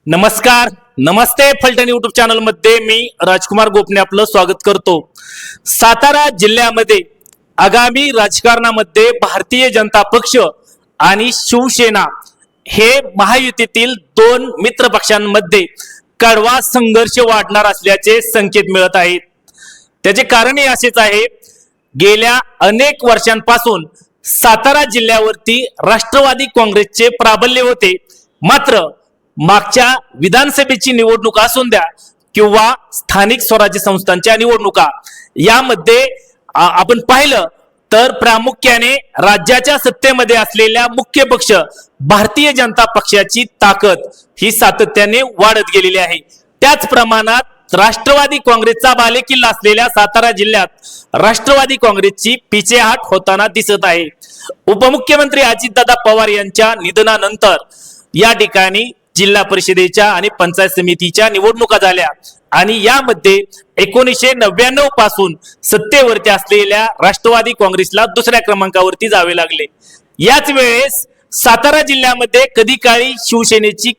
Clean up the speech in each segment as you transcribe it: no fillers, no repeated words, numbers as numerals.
नमस्कार, नमस्ते. Phaltan YouTube channel मध्ये मी राजकुमार गोपने आपलं स्वागत करतो. सातारा जिल्ह्यामध्ये आगामी राजकारणामध्ये भारतीय जनता पक्ष आणि शिवसेना हे महायुतीतील दोन मित्र पक्षांमध्ये कडवा संघर्ष वाढणार असल्याचे संकेत मिळत आहेत. त्याचे कारण असेच आहे, गेल्या अनेक वर्षांपासून सातारा जिल्ह्यावरती राष्ट्रवादी काँग्रेसचे प्राबल्य होते. मात्र मागच्या विधानसभेची निवडणूक असून द्या किंवा स्थानिक स्वराज्य संस्थांच्या निवडणुका यामध्ये आपण पाहिलं तर प्रामुख्याने राज्याच्या सत्तेमध्ये असलेल्या मुख्य पक्ष भारतीय जनता पक्षाची ताकद ही सातत्याने वाढत गेलेली आहे. त्याच प्रमाणात राष्ट्रवादी काँग्रेसचा बालेकिल्ला असलेल्या सातारा जिल्ह्यात राष्ट्रवादी काँग्रेसची पिछेहाट होताना दिसत आहे. उपमुख्यमंत्री अजितदादा पवार यांच्या निधनानंतर या ठिकाणी जिल्हा परिषदेच्या आणि पंचायत समितीच्या निवडणुका झाल्या आणि यामध्ये 1999 पासून सत्तेवरती असलेल्या राष्ट्रवादी काँग्रेसला दुसऱ्या क्रमांकावरती जावे लागले. याच वेळेस सातारा जिल्ह्यामध्ये कधी काळी शिवसेनेची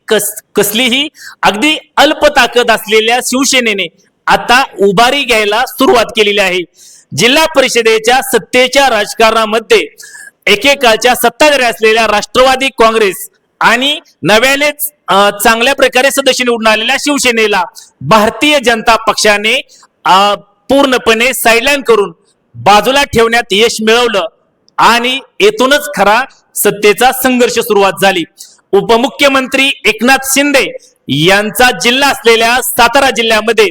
कसलीही अगदी अल्प ताकद असलेल्या शिवसेनेने आता उभारी घ्यायला सुरुवात केलेली आहे. जिल्हा परिषदेच्या सत्तेच्या राजकारणामध्ये एकेकाळच्या सत्ताधारी असलेल्या राष्ट्रवादी काँग्रेस आणि नव्यानेच चांगल्या प्रकारे सदस्य निवडून आलेल्या शिवसेनेला भारतीय जनता पक्षाने पूर्णपणे साइडलाईन करून बाजूला ठेवण्यात यश मिळवलं आणि येथूनच खरा सत्तेचा संघर्ष सुरुवात झाली. उपमुख्यमंत्री एकनाथ शिंदे यांचा जिल्हा असलेल्या सातारा जिल्ह्यामध्ये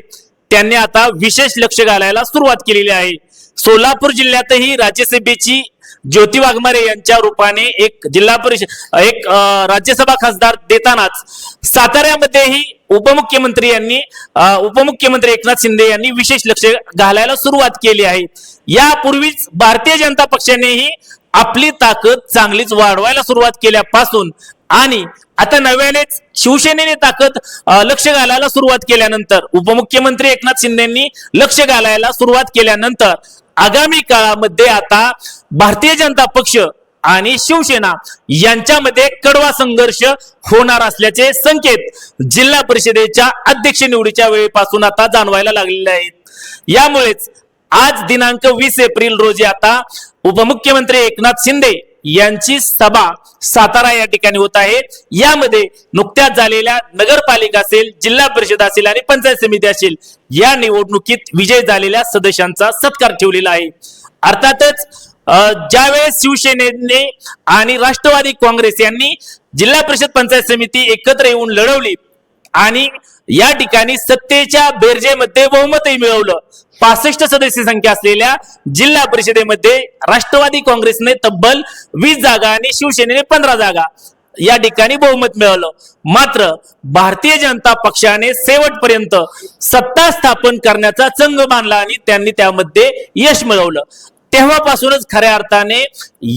त्यांनी आता विशेष लक्ष घालायला सुरुवात केलेली आहे. सोलापूर जिल्ह्यातही राज्यसभेची ज्योती वाघमारे यांच्या रूपाने एक जिल्हा परिषद राज्यसभा खासदार देतानाच साताऱ्यामध्येही उपमुख्यमंत्री एकनाथ शिंदे यांनी विशेष लक्ष घालायला सुरुवात केली आहे. यापूर्वीच भारतीय जनता पक्षानेही आपली ताकद चांगलीच वाढवायला सुरुवात केल्यापासून आणि आता नव्यानेच शिवसेनेने ताकद लक्ष घालायला सुरुवात केल्यानंतर उपमुख्यमंत्री एकनाथ शिंदेंनी लक्ष घालायला सुरुवात केल्यानंतर आगामी काळामध्ये आता भारतीय जनता पक्ष आणि शिवसेना यांच्यामध्ये कडवा संघर्ष होणार असल्याचे संकेत जिल्हा परिषदेच्या अध्यक्ष निवडीच्या वेळेपासून आता जाणवायला लागलेले आहेत. यामुळेच आज दिनांक 20 एप्रिल रोजी आता उपमुख्यमंत्री एकनाथ शिंदे यांची सभा सातारा या ठिकाणी होत आहे. यामध्ये नुकत्याच झालेल्या नगरपालिका असेल, जिल्हा परिषद असेल आणि पंचायत समिती असेल या निवडणुकीत विजय झालेल्या सदस्यांचा सत्कार ठेवलेला आहे. अर्थातच ज्यावेळेस शिवसेनेने आणि राष्ट्रवादी काँग्रेस यांनी जिल्हा परिषद पंचायत समिती एकत्र येऊन लढवली आणि या ठिकाणी सत्तेच्या बेरजेमध्ये बहुमतही मिळवलं. 65 सदस्य संख्या असलेल्या जिल्हा परिषदेमध्ये राष्ट्रवादी काँग्रेसने तब्बल 20 जागा आणि शिवसेनेने 15 जागा या ठिकाणी बहुमत मिळवलं. मात्र भारतीय जनता पक्षाने शेवटपर्यंत सत्ता स्थापन करण्याचा चंग बांधला आणि त्यांनी त्यामध्ये यश मिळवलं. तेव्हापासूनच खऱ्या अर्थाने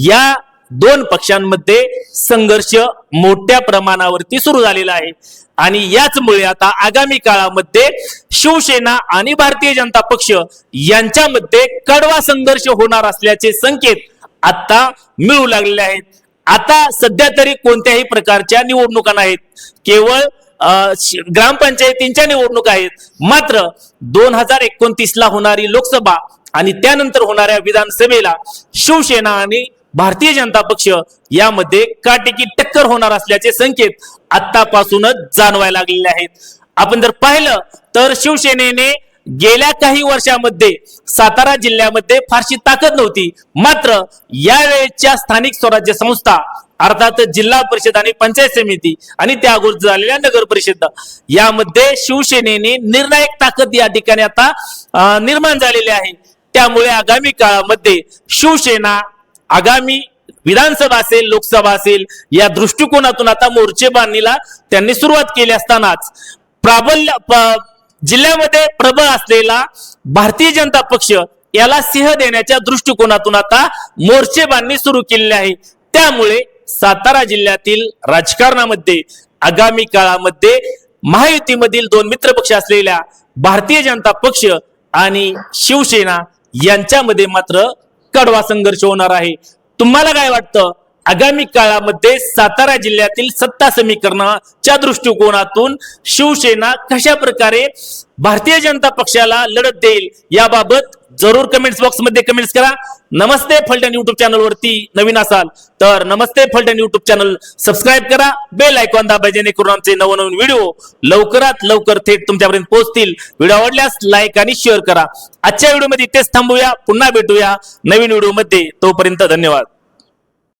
या दोन पक्षांमध्ये संघर्ष मोठ्या प्रमाणावरती सुरू झालेला आहे आणि याचमुळे आता आगामी काळामध्ये शिवसेना आणि भारतीय जनता पक्ष यांच्यामध्ये कडवा संघर्ष होणार असल्याचे संकेत आता मिळू लागलेले आहेत. आता सध्या तरी कोणत्याही प्रकारच्या निवडणुका नाहीत, केवळ ग्रामपंचायतींच्या निवडणुका आहेत. मात्र 2029 ला होणारी लोकसभा आणि त्यानंतर होणाऱ्या विधानसभेला शिवसेना आणि भारतीय जनता पक्ष यामध्ये काटेकी टक्कर होणार असल्याचे संकेत आतापासूनच जाणवायला लागलेले आहेत. आपण जर पाहिलं तर शिवसेनेने गेल्या काही वर्षामध्ये सातारा जिल्ह्यामध्ये फारशी ताकद नव्हती. मात्र यावेळेच्या स्थानिक स्वराज्य संस्था अर्थात जिल्हा परिषद आणि पंचायत समिती आणि त्या अगोदर झालेल्या नगर परिषद यामध्ये शिवसेनेने निर्णायक ताकद या ठिकाणी आता निर्माण झालेली आहे. त्यामुळे आगामी काळामध्ये शिवसेना आगामी विधानसभा असेल, लोकसभा असेल या दृष्टिकोनातून आता मोर्चेबांधणीला त्यांनी सुरुवात केली असतानाच जिल्ह्यामध्ये प्रबळ असलेला भारतीय जनता पक्ष याला सिंह देण्याच्या दृष्टिकोनातून आता मोर्चेबांधणी सुरू केलेली आहे. त्यामुळे सातारा जिल्ह्यातील राजकारणामध्ये आगामी काळामध्ये महायुतीमधील दोन मित्र पक्ष असलेल्या भारतीय जनता पक्ष आणि शिवसेना यांच्यामध्ये मात्र कडवा संघर्ष होणार आहे. तुम्हाला काय वाटतं? आगामी काळामध्ये सातारा जिल्ह्यातील सत्ता समीकरणाच्या दृष्टिकोनातून शिवसेना कशा प्रकारे भारतीय जनता पक्षाला लढत देईल याबाबत जरूर कमेंट्स बॉक्स मध्ये कमेंट्स करा. नमस्ते फलटण युट्यूब चॅनल वरती नवीन असाल तर नमस्ते फलटण युट्यूब चॅनल सबस्क्राईब करा, बेल आयकॉन दाबा, जेणेकरून आमचे नवनवीन व्हिडिओ लवकरात लवकर थेट तुमच्यापर्यंत पोहोचतील. व्हिडिओ आवडल्यास लाईक आणि शेअर करा. आजच्या व्हिडिओ मध्ये इथेच थांबूया, पुन्हा भेटूया नवीन व्हिडिओ मध्ये. तोपर्यंत धन्यवाद.